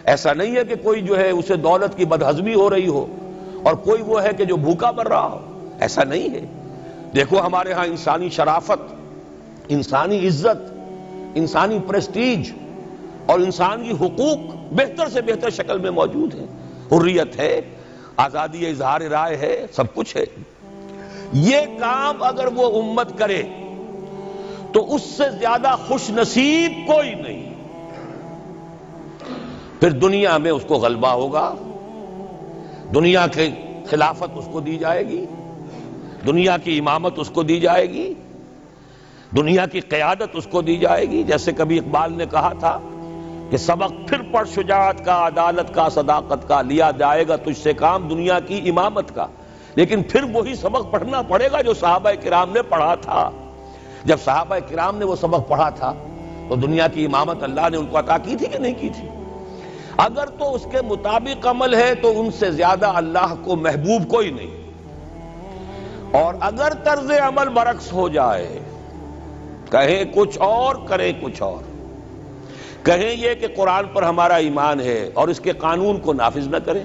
ایسا نہیں ہے کہ کوئی جو ہے اسے دولت کی بدہضمی ہو رہی ہو اور کوئی وہ ہے کہ جو بھوکا مر رہا ہو، ایسا نہیں ہے۔ دیکھو ہمارے ہاں انسانی شرافت، انسانی عزت، انسانی پریسٹیج اور انسانی حقوق بہتر سے بہتر شکل میں موجود ہیں، حریت ہے، آزادی اظہار رائے ہے، سب کچھ ہے۔ یہ کام اگر وہ امت کرے تو اس سے زیادہ خوش نصیب کوئی نہیں۔ پھر دنیا میں اس کو غلبہ ہوگا، دنیا کی خلافت اس کو دی جائے گی، دنیا کی امامت اس کو دی جائے گی، دنیا کی قیادت اس کو دی جائے گی۔ جیسے کبھی اقبال نے کہا تھا کہ سبق پھر پڑھ شجاعت کا، عدالت کا، صداقت کا، لیا جائے گا تجھ سے کام دنیا کی امامت کا۔ لیکن پھر وہی سبق پڑھنا پڑے گا جو صحابہ کرام نے پڑھا تھا۔ جب صحابہ کرام نے وہ سبق پڑھا تھا تو دنیا کی امامت اللہ نے ان کو عطا کی تھی کہ نہیں کی تھی؟ اگر تو اس کے مطابق عمل ہے تو ان سے زیادہ اللہ کو محبوب کوئی نہیں، اور اگر طرز عمل برعکس ہو جائے، کہیں کچھ اور کریں کچھ اور، کہیں یہ کہ قرآن پر ہمارا ایمان ہے اور اس کے قانون کو نافذ نہ کریں،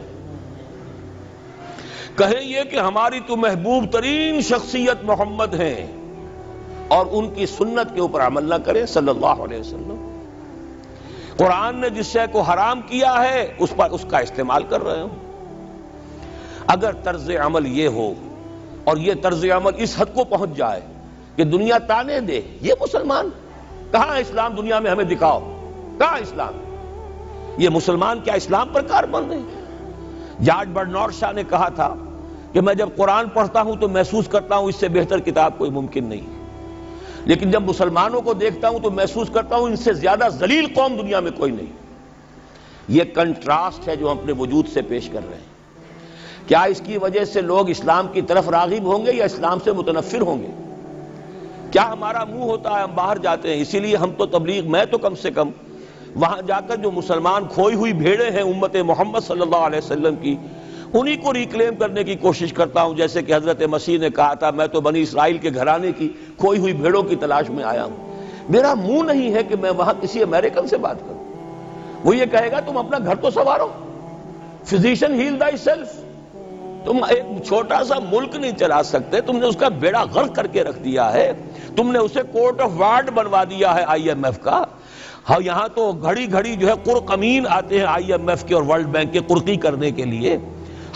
کہیں یہ کہ ہماری تو محبوب ترین شخصیت محمد ہیں اور ان کی سنت کے اوپر عمل نہ کریں صلی اللہ علیہ وسلم، قرآن نے جس شے کو حرام کیا ہے اس پر اس کا استعمال کر رہے ہوں۔ اگر طرز عمل یہ ہو اور یہ طرز عمل اس حد کو پہنچ جائے کہ دنیا تانے دے یہ مسلمان کہاں اسلام، دنیا میں ہمیں دکھاؤ کہاں اسلام، یہ مسلمان کیا اسلام پر کاربند ہیں؟ جارج برنارڈ شاہ نے کہا تھا کہ میں جب قرآن پڑھتا ہوں تو محسوس کرتا ہوں اس سے بہتر کتاب کوئی ممکن نہیں، لیکن جب مسلمانوں کو دیکھتا ہوں تو محسوس کرتا ہوں ان سے زیادہ ذلیل قوم دنیا میں کوئی نہیں۔ یہ کنٹراسٹ ہے جو ہم اپنے وجود سے پیش کر رہے ہیں۔ کیا اس کی وجہ سے لوگ اسلام کی طرف راغب ہوں گے یا اسلام سے متنفر ہوں گے؟ کیا ہمارا منہ ہوتا ہے ہم باہر جاتے ہیں؟ اسی لیے ہم تو تبلیغ، میں تو کم سے کم وہاں جا کر جو مسلمان کھوئی ہوئی بھیڑیں ہیں امت محمد صلی اللہ علیہ وسلم کی، انہی کو ریکلیم کرنے کی کوشش کرتا ہوں، جیسے کہ حضرت مسیح نے کہا تھا میں تو بنی اسرائیل کے گھرانے کی کھوئی ہوئی بھیڑوں کی تلاش میں آیا ہوں۔ میرا منہ نہیں ہے کہ میں وہاں کسی امریکن سے بات کروں، وہ یہ کہے گا تم اپنا گھر تو سنوارو، فزیشین ہیل تھائی سیلف۔ تم ایک چھوٹا سا ملک نہیں چلا سکتے، تم نے اس کا بیڑا غرق کر کے رکھ دیا ہے، تم نے اسے کورٹ آف وارڈ بنوا دیا ہے آئی ایم ایف کا۔ ہاں یہاں تو گھڑی گھڑی جو ہے قرقمین آتے ہیں آئی ایم ایف کے اور ورلڈ بینک کے قرقی کرنے کے لیے،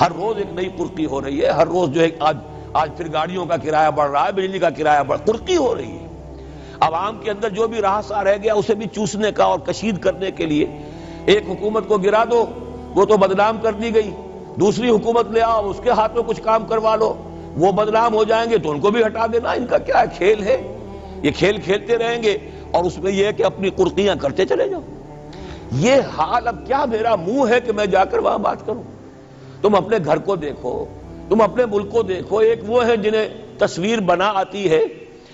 ہر روز ایک نئی قرقی ہو رہی ہے، ہر روز جو ہے آج پھر گاڑیوں کا کرایہ بڑھ رہا ہے، بجلی کا کرایہ قرقی ہو رہی ہے۔ عوام کے اندر جو بھی رہا رہ گیا اسے بھی چوسنے کا اور کشید کرنے کے لیے ایک حکومت کو گرا دو، وہ تو بدنام کر دی گئی، دوسری حکومت لے آؤ اس کے ہاتھ میں کچھ کام کروا لو، وہ بدنام ہو جائیں گے تو ان کو بھی ہٹا دینا۔ ان کا کیا کھیل ہے؟ یہ کھیل کھیلتے رہیں گے اور اس میں یہ ہے کہ اپنی قرقیاں کرتے چلے جاؤ۔ یہ حال اب کیا میرا منہ ہے کہ میں جا کر وہاں بات کروں؟ تم اپنے گھر کو دیکھو، تم اپنے ملک کو دیکھو، ایک وہ ہے جنہیں تصویر بنا آتی ہے،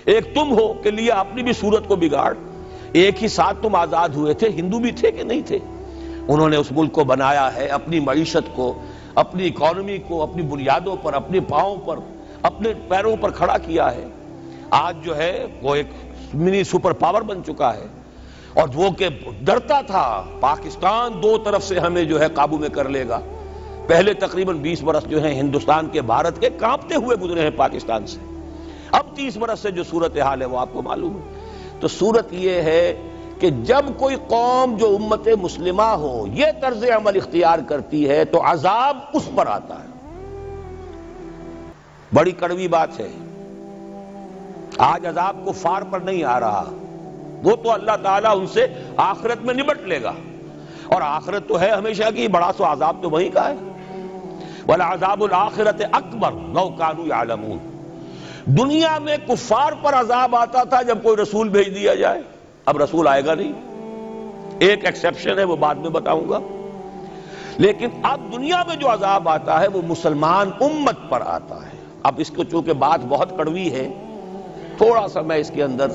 ایک تم ہو کہ لیا اپنی بھی صورت کو بگاڑ۔ ایک ہی ساتھ تم آزاد ہوئے تھے، ہندو بھی تھے کہ نہیں تھے؟ انہوں نے اس ملک کو بنایا ہے، اپنی معیشت کو، اپنی اکانومی کو اپنی بنیادوں پر، اپنے پاؤں پر، اپنے پیروں پر کھڑا کیا ہے۔ آج جو ہے وہ ایک منی سپر پاور بن چکا ہے، اور وہ کہ ڈرتا تھا پاکستان دو طرف سے ہمیں جو ہے قابو میں کر لے گا۔ پہلے تقریباً 20 برس جو ہیں ہندوستان کے، بھارت کے کانپتے ہوئے گزرے ہیں پاکستان سے، اب 30 برس سے جو صورتحال ہے وہ آپ کو معلوم ہے۔ تو صورت یہ ہے کہ جب کوئی قوم جو امت مسلمہ ہو یہ طرز عمل اختیار کرتی ہے تو عذاب اس پر آتا ہے۔ بڑی کڑوی بات ہے، آج عذاب کفار پر نہیں آ رہا، وہ تو اللہ تعالیٰ ان سے آخرت میں نمٹ لے گا، اور آخرت تو ہے ہمیشہ کی، بڑا سو عذاب تو وہیں کا ہے۔ وَلَعَذَابُ الْآخِرَةِ أَكْبَرُ لَوْ كَانُوا يَعْلَمُونَ۔ دنیا میں کفار پر عذاب آتا تھا جب کوئی رسول بھیج دیا جائے، اب رسول آئے گا نہیں، ایک ایکسیپشن ہے وہ بعد میں بتاؤں گا، لیکن اب دنیا میں جو عذاب آتا ہے وہ مسلمان امت پر آتا ہے۔ اب اس کو چونکہ بات بہت کڑوی ہے، تھوڑا سا میں اس کے اندر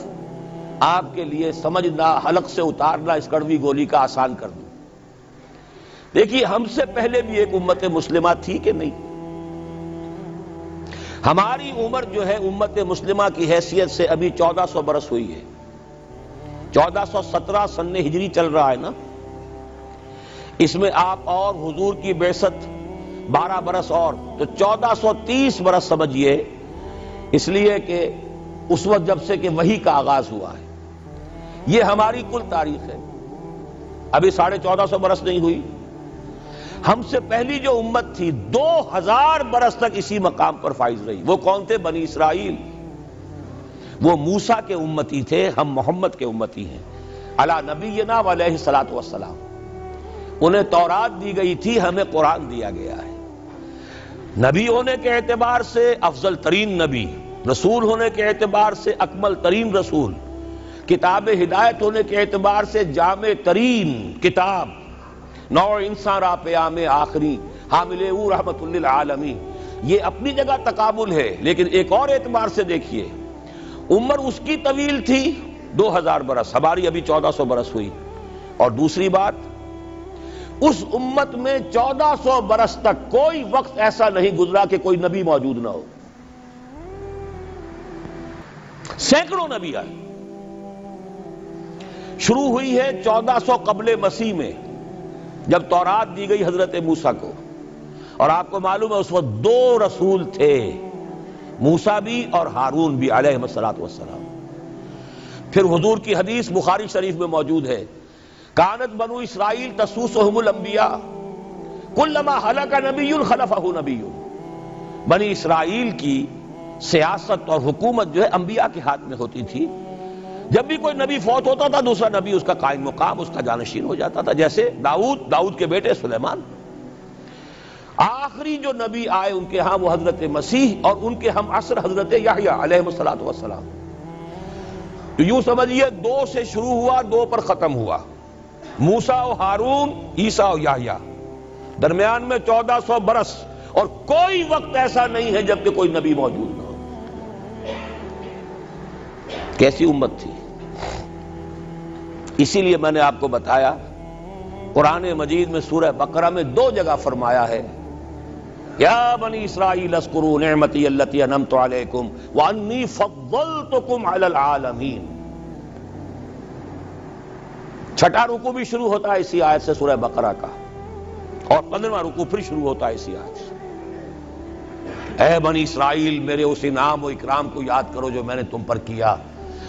آپ کے لیے سمجھنا، حلق سے اتارنا اس کڑوی گولی کا آسان کر دوں۔ دیکھیے ہم سے پہلے بھی ایک امت مسلمہ تھی کہ نہیں؟ ہماری عمر جو ہے امت مسلمہ کی حیثیت سے ابھی 1400 برس ہوئی ہے، 1417 سن ہجری چل رہا ہے نا۔ اس میں آپ اور حضور کی بعثت 12 برس اور، تو 1430 برس سمجھیے، اس لیے کہ اس وقت جب سے کہ وحی کا آغاز ہوا ہے۔ یہ ہماری کل تاریخ ہے، ابھی 1450 برس نہیں ہوئی۔ ہم سے پہلی جو امت تھی 2000 برس تک اسی مقام پر فائز رہی۔ وہ کون تھے؟ بنی اسرائیل۔ وہ موسیٰ کے امتی تھے، ہم محمد کے امتی ہیں، علی نبینا و علیہ الصلوۃ والسلام۔ انہیں تورات دی گئی تھی، ہمیں قرآن دیا گیا ہے۔ نبی ہونے کے اعتبار سے افضل ترین نبی، رسول ہونے کے اعتبار سے اکمل ترین رسول، کتاب ہدایت ہونے کے اعتبار سے جامع ترین کتاب، نوع انسان را پیام آخری، حامل او رحمت للعالمین۔ یہ اپنی جگہ تقابل ہے، لیکن ایک اور اعتبار سے دیکھیے، عمر اس کی طویل تھی 2000 برس، ہماری ابھی 1400 برس ہوئی۔ اور دوسری بات، اس امت میں 1400 برس تک کوئی وقت ایسا نہیں گزرا کہ کوئی نبی موجود نہ ہو۔ سینکڑوں نبی آئے۔ شروع ہوئی ہے 1400 قبل مسیح میں، جب تورات دی گئی حضرت موسیٰ کو، اور آپ کو معلوم ہے اس وقت 2 رسول تھے، موسیٰ بھی اور ہارون بھی علیہ الصلوۃ والسلام۔ پھر حضور کی حدیث بخاری شریف میں موجود ہے، کانت بنو اسرائیل تسوسہم الانبیاء کلما ہلک نبی خلفہ نبی۔ بنی اسرائیل کی سیاست اور حکومت جو ہے انبیاء کے ہاتھ میں ہوتی تھی۔ جب بھی کوئی نبی فوت ہوتا تھا دوسرا نبی اس کا قائم مقام، اس کا جانشین ہو جاتا تھا، جیسے داؤد کے بیٹے سلیمان۔ آخری جو نبی آئے ان کے ہاں وہ حضرت مسیح، اور ان کے ہم عصر حضرت یحییٰ علیہ الصلوۃ والسلام۔ تو یوں سمجھیے 2 سے شروع ہوا، 2 پر ختم ہوا، موسیٰ و ہارون، عیسیٰ و یحییٰ، درمیان میں 1400 برس، اور کوئی وقت ایسا نہیں ہے جب کہ کوئی نبی موجود نہ ہو۔ کیسی امت تھی! اسی لیے میں نے آپ کو بتایا، قرآن مجید میں سورہ بقرہ میں 2 جگہ فرمایا ہے، یا بنی اسرائیل اذکروا نعمتی التی انعمت علیکم وانی فضلتکم علی العالمین۔ چھٹا رکوع بھی شروع ہوتا ہے اسی آیت سے سورہ بقرہ کا، اور 15واں رکوع پھر شروع ہوتا ہے اسی آیت سے۔ اے بنی اسرائیل، میرے اس انعام و اکرام کو یاد کرو جو میں نے تم پر کیا،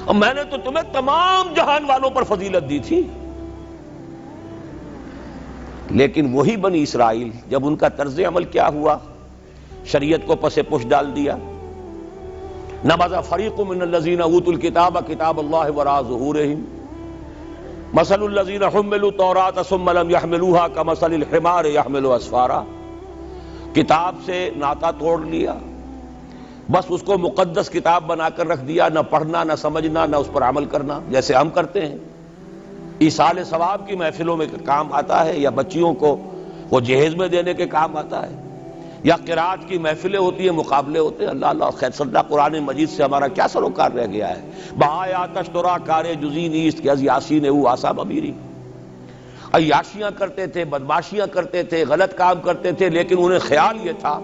اور میں نے تو تمہیں تمام جہان والوں پر فضیلت دی تھی۔ لیکن وہی بنی اسرائیل جب ان کا طرز عمل کیا ہوا، شریعت کو پس پش ڈال دیا، نبذ فریق من الذین اوتوا الکتاب کتاب اللہ وراء ظہورہم مثل الذین حملوا التوراۃ ثم لم يحملوها كمثل الحمار يحمل اسفارا۔ کتاب سے ناطا توڑ لیا، بس اس کو مقدس کتاب بنا کر رکھ دیا، نہ پڑھنا، نہ سمجھنا، نہ اس پر عمل کرنا، جیسے ہم کرتے ہیں۔ ایصال ثواب کی محفلوں میں کام آتا ہے، یا بچیوں کو وہ جہیز میں دینے کے کام آتا ہے، یا قرات کی محفلیں ہوتی ہیں، مقابلے ہوتے ہیں۔ اللہ اللہ خیر صدہ قرآن مجید سے ہمارا کیا سروکار رہ گیا ہے۔ بآیاتش ترا کار جزی نیست کہ از یاسین او آسا بمیری۔ عیاشیاں کرتے تھے، بدماشیاں کرتے تھے، غلط کام کرتے تھے، لیکن انہیں خیال یہ تھا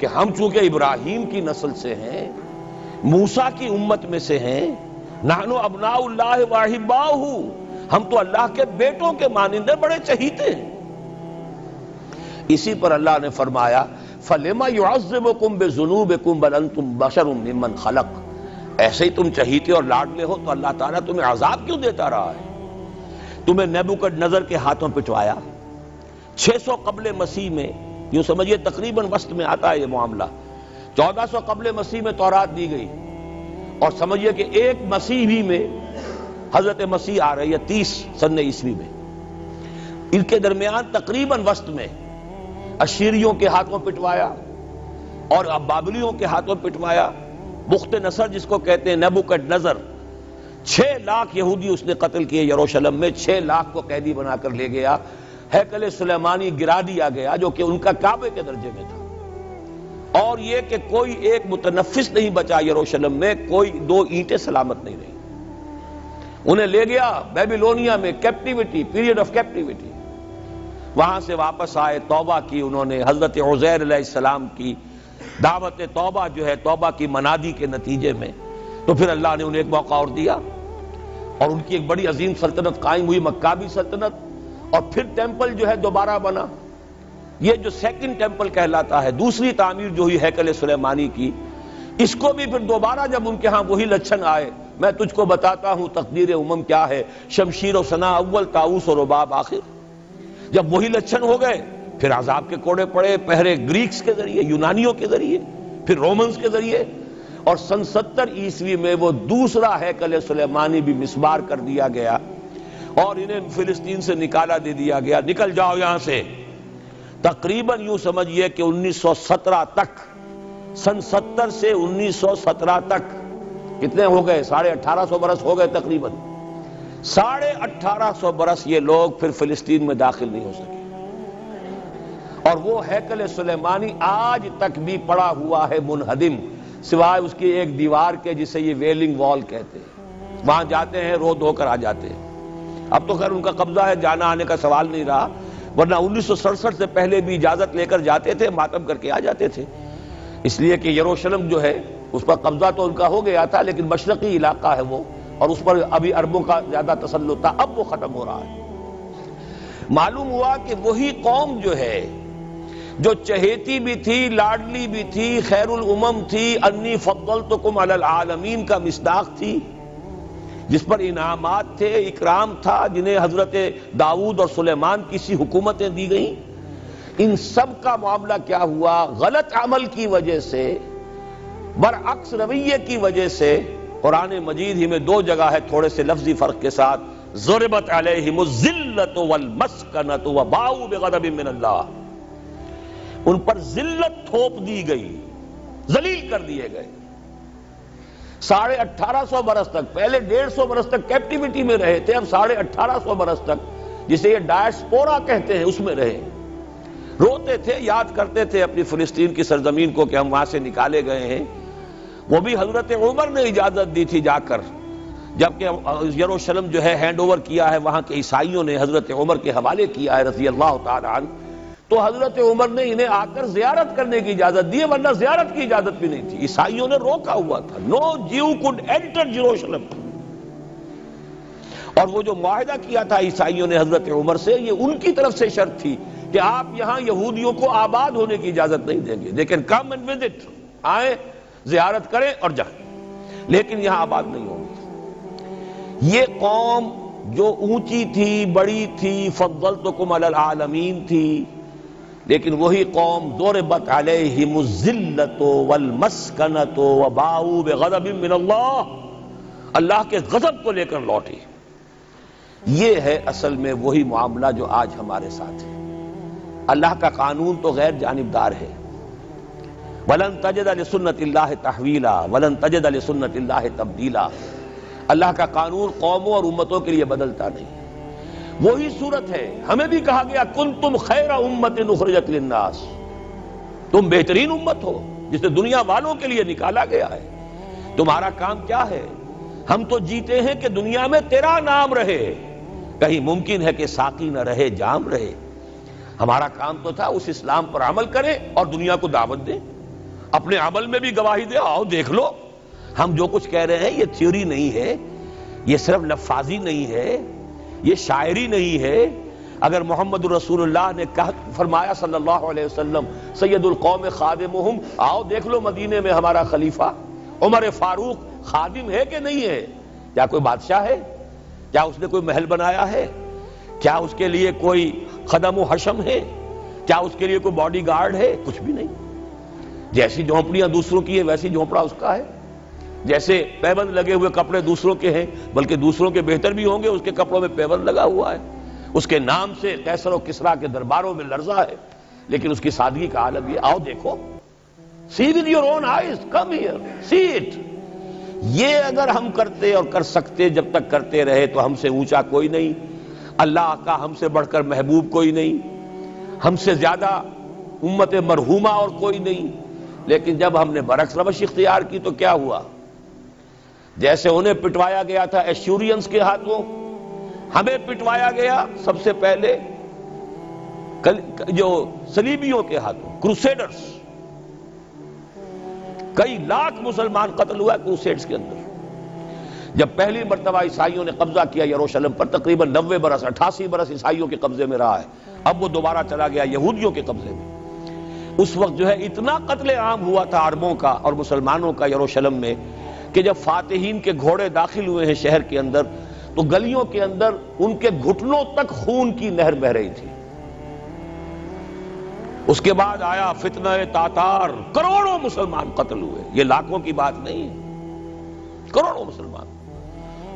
کہ ہم چونکہ ابراہیم کی نسل سے ہیں، موسیٰ کی امت میں سے ہیں، نحن ابناء اللہ واحباؤہ، ہم تو اللہ کے بیٹوں کے مانند ہیں، بڑے چہیتے ہیں۔ اسی پر اللہ نے فرمایا فَلِمَ يُعَذِّبُكُمْ بِذُنُوبِكُمْ بَلْ أَنْتُمْ بَشَرٌ مِّمَّنْ خَلَقَ۔ ایسے ہی تم چہیتے اور لاڈلے ہو تو اللہ تعالیٰ تمہیں عذاب کیوں دیتا رہا ہے؟ تمہیں نیبوکڈنیزر کے ہاتھوں پٹوایا 600 قبل مسیح میں، یوں سمجھیے تقریباً وسط میں آتا ہے یہ معاملہ۔ 1400 قبل مسیح میں تورات دی گئی، اور سمجھیے کہ ایک مسیحی میں حضرت مسیح آ رہی ہے 30 سن عیسوی میں، ان کے درمیان تقریباً وسط میں اشیریوں کے ہاتھوں پٹوایا اور بابلیوں کے ہاتھوں پٹوایا۔ بخت نصر جس کو کہتے ہیں، نیبوکڈنیزر، 6 لاکھ یہودی اس نے قتل کیے یروشلم میں، 6 لاکھ کو قیدی بنا کر لے گیا، ہیکل سلیمانی گرا دیا گیا جو کہ ان کا کعبے کے درجے میں تھا، اور یہ کہ کوئی ایک متنفس نہیں بچا یروشلم میں، کوئی 2 اینٹیں سلامت نہیں رہی۔ انہیں لے گیا بیبیلونیا میں، کیپٹیوٹی، پیریڈ آف کیپٹیوٹی۔ وہاں سے واپس آئے، توبہ کی انہوں نے، حضرت عزیر علیہ السلام کی دعوت توبہ جو ہے، توبہ کی منادی کے نتیجے میں، تو پھر اللہ نے انہیں ایک موقع اور دیا، اور ان کی ایک بڑی عظیم سلطنت قائم ہوئی، مکابی سلطنت، اور پھر ٹیمپل جو ہے دوبارہ بنا. یہ جو سیکنڈ ٹیمپل کہلاتا ہے، دوسری تعمیر جو ہوئی ہیکل سلیمانی کی، اس کو بھی پھر دوبارہ جب ان کے ہاں وہی لچھن آئے، میں تجھ کو بتاتا ہوں تقدیر امم کیا ہے، شمشیر و ثنا اول، طاؤس و رباب آخر. جب وہی لچھن ہو گئے پھر عذاب کے کوڑے پڑے، پہلے گریکس کے ذریعے، یونانیوں کے ذریعے، پھر رومنز کے ذریعے، اور سن 70 عیسوی میں وہ دوسرا ہیکل سلیمانی بھی مسمار کر دیا گیا اور انہیں فلسطین سے نکالا دے دیا گیا. نکل جاؤ یہاں سے. تقریباً یوں سمجھئے کہ 1917 تک، سن 70 سے 1917 تک کتنے ہو گئے؟ 1850 برس ہو گئے تقریباً. 1850 برس یہ لوگ پھر فلسطین میں داخل نہیں ہو سکے، اور وہ ہیکل سلیمانی آج تک بھی پڑا ہوا ہے منہدم، سوائے اس کی ایک دیوار کے جسے یہ ویلنگ وال کہتے ہیں. وہاں جاتے ہیں، رو دھو کر آ جاتے ہیں. اب تو خیر ان کا قبضہ ہے، جانا آنے کا سوال نہیں رہا، ورنہ 1967 سے پہلے بھی اجازت لے کر جاتے تھے، ماتم کر کے آ جاتے تھے. اس لیے کہ یروشلم جو ہے اس پر قبضہ تو ان کا ہو گیا تھا، لیکن مشرقی علاقہ ہے وہ، اور اس پر ابھی عربوں کا زیادہ تسلط تھا. اب وہ ختم ہو رہا ہے. معلوم ہوا کہ وہی قوم جو ہے، جو چہیتی بھی تھی، لاڈلی بھی تھی، خیر الامم تھی، انی فضلتکم علی العالمین کا مصداق تھی، جس پر انعامات تھے، اکرام تھا، جنہیں حضرت داؤد اور سلیمان کی سی حکومتیں دی گئیں، ان سب کا معاملہ کیا ہوا؟ غلط عمل کی وجہ سے، برعکس رویے کی وجہ سے. قرآن مجید ہی میں 2 جگہ ہے تھوڑے سے لفظی فرق کے ساتھ، ضربت علیہم الذلۃ والمسکنۃ وباؤوا بغضب من اللہ. ان پر ذلت تھوپ دی گئی، ذلیل کر دیے گئے. 1850 برس تک، پہلے 150 برس تک کیپٹیوٹی میں رہے تھے، اب 1850 برس تک جسے یہ ڈائسپورا کہتے ہیں اس میں رہے. روتے تھے، یاد کرتے تھے اپنی فلسطین کی سرزمین کو کہ ہم وہاں سے نکالے گئے ہیں. وہ بھی حضرت عمر نے اجازت دی تھی جا کر، جبکہ یروشلم جو ہے ہینڈ اوور کیا ہے وہاں کے عیسائیوں نے، حضرت عمر کے حوالے کیا ہے رضی اللہ تعالی عنہ. تو حضرت عمر نے انہیں آ کر زیارت کرنے کی اجازت دی، ورنہ زیارت کی اجازت بھی نہیں تھی. عیسائیوں نے روکا ہوا تھا، نو جیو کوڈ انٹر جیروشلم. اور وہ جو معاہدہ کیا تھا عیسائیوں نے حضرت عمر سے، یہ ان کی طرف سے شرط تھی کہ آپ یہاں یہودیوں کو آباد ہونے کی اجازت نہیں دیں گے، لیکن کم اینڈ وزٹ، آئیں، زیارت کریں اور جائیں، لیکن یہاں آباد نہیں ہوں گے. یہ قوم جو اونچی تھی، بڑی تھی، فضلتکم علی العالمین تھی، لیکن وہی قوم ضربت علیہم الذلۃ والمسکنۃ وباؤوا بغضب من اللہ، اللہ کے غضب کو لے کر لوٹی. یہ ہے اصل میں وہی معاملہ جو آج ہمارے ساتھ ہے. اللہ کا قانون تو غیر جانبدار ہے. وَلَن تَجِدَ لِسُنَّتِ اللَّهِ تَحْوِيلًا وَلَن تَجِدَ لِسُنَّتِ اللَّهِ تَبْدِيلًا. اللہ کا قانون قوموں اور امتوں کے لیے بدلتا نہیں. وہی صورت ہے، ہمیں بھی کہا گیا کنتم خیر امت اخرجت للناس، تم بہترین امت ہو جسے دنیا والوں کے لیے نکالا گیا ہے. تمہارا کام کیا ہے؟ ہم تو جیتے ہیں کہ دنیا میں تیرا نام رہے، کہیں ممکن ہے کہ ساقی نہ رہے، جام رہے. ہمارا کام تو تھا اس اسلام پر عمل کرے اور دنیا کو دعوت دے، اپنے عمل میں بھی گواہی دے، آؤ دیکھ لو ہم جو کچھ کہہ رہے ہیں یہ تھیوری نہیں ہے، یہ صرف لفاظی نہیں ہے، یہ شاعری نہیں ہے. اگر محمد رسول اللہ نے فرمایا صلی اللہ علیہ وسلم سید القوم خادمہم، آؤ دیکھ لو مدینے میں ہمارا خلیفہ عمر فاروق خادم ہے کہ نہیں ہے؟ کیا کوئی بادشاہ ہے؟ کیا اس نے کوئی محل بنایا ہے؟ کیا اس کے لیے کوئی خدم و حشم ہے؟ کیا اس کے لیے کوئی باڈی گارڈ ہے؟ کچھ بھی نہیں. جیسی جھونپڑیاں دوسروں کی ہیں ویسی جھونپڑا اس کا ہے. جیسے پیبند لگے ہوئے کپڑے دوسروں کے ہیں، بلکہ دوسروں کے بہتر بھی ہوں گے، اس کے کپڑوں میں پیبند لگا ہوا ہے. اس کے نام سے قیصر و کسریٰ کے درباروں میں لرزہ ہے، لیکن اس کی سادگی کا عالم یہ. آؤ دیکھو، see with your own eyes, come here, see it. یہ اگر ہم کرتے اور کر سکتے، جب تک کرتے رہے تو ہم سے اونچا کوئی نہیں، اللہ کا ہم سے بڑھ کر محبوب کوئی نہیں، ہم سے زیادہ امت مرحومہ اور کوئی نہیں. لیکن جب ہم نے برعکس روش اختیار کی تو کیا ہوا؟ جیسے انہیں پٹوایا گیا تھا ایشورینز کے ہاتھوں، ہمیں پٹوایا گیا سب سے پہلے جو صلیبیوں کے ہاتھوں، کروسیڈرز. کئی لاکھ مسلمان قتل ہوا کروسیڈز کے اندر. جب پہلی مرتبہ عیسائیوں نے قبضہ کیا یروشلم پر، تقریباً 90 برس 88 برس عیسائیوں کے قبضے میں رہا ہے، اب وہ دوبارہ چلا گیا یہودیوں کے قبضے میں۔ اس وقت جو ہے اتنا قتل عام ہوا تھا عربوں کا اور مسلمانوں کا یروشلم میں کہ جب فاتحین کے گھوڑے داخل ہوئے ہیں شہر کے اندر تو گلیوں کے اندر ان کے گھٹنوں تک خون کی نہر بہہ رہی تھی۔ اس کے بعد آیا فتنہ تاتار، کروڑوں مسلمان قتل ہوئے، یہ لاکھوں کی بات نہیں ہے، کروڑوں مسلمان۔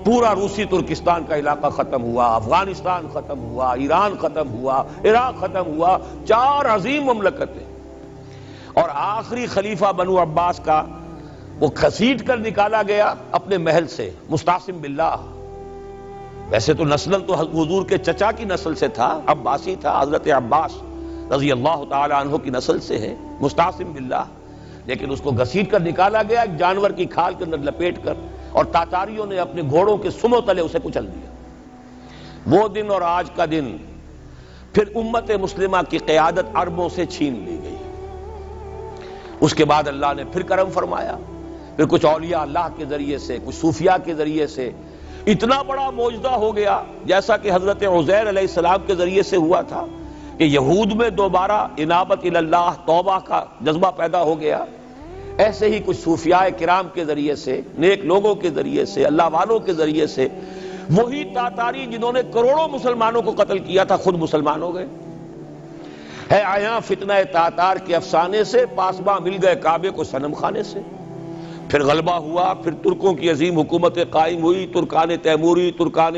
پورا روسی ترکستان کا علاقہ ختم ہوا، افغانستان ختم ہوا، ایران ختم ہوا، عراق ختم ہوا، 4 عظیم مملکتیں۔ اور آخری خلیفہ بنو عباس کا وہ گھسیٹ کر نکالا گیا اپنے محل سے، مستعصم باللہ۔ ویسے تو نسل تو حضور کے چچا کی نسل سے تھا، عباسی تھا، حضرت عباس رضی اللہ تعالی عنہ کی نسل سے ہے، مستعصم باللہ، لیکن اس کو گھسیٹ کر نکالا گیا ایک جانور کی کھال کے اندر لپیٹ کر، اور تاتاریوں نے اپنے گھوڑوں کے سموں تلے اسے کچل دیا۔ وہ دن اور آج کا دن پھر امت مسلمہ کی قیادت عربوں سے چھین لی گئی۔ اس کے بعد اللہ نے پھر کرم فرمایا، پھر کچھ اولیاء اللہ کے ذریعے سے، کچھ صوفیاء کے ذریعے سے اتنا بڑا معجزہ ہو گیا، جیسا کہ حضرت عزیر علیہ السلام کے ذریعے سے ہوا تھا کہ یہود میں دوبارہ انابت اللہ، توبہ کا جذبہ پیدا ہو گیا۔ ایسے ہی کچھ صوفیاء کرام کے ذریعے سے، نیک لوگوں کے ذریعے سے، اللہ والوں کے ذریعے سے، وہی تاتاری جنہوں نے کروڑوں مسلمانوں کو قتل کیا تھا خود مسلمان ہو گئے۔ ہے آیا فتنہ تاتار کے افسانے سے، پاسباں مل گئے کعبے کو صنم خانے سے۔ پھر غلبہ ہوا، پھر ترکوں کی عظیم حکومت قائم ہوئی، ترکان تیموری، ترکان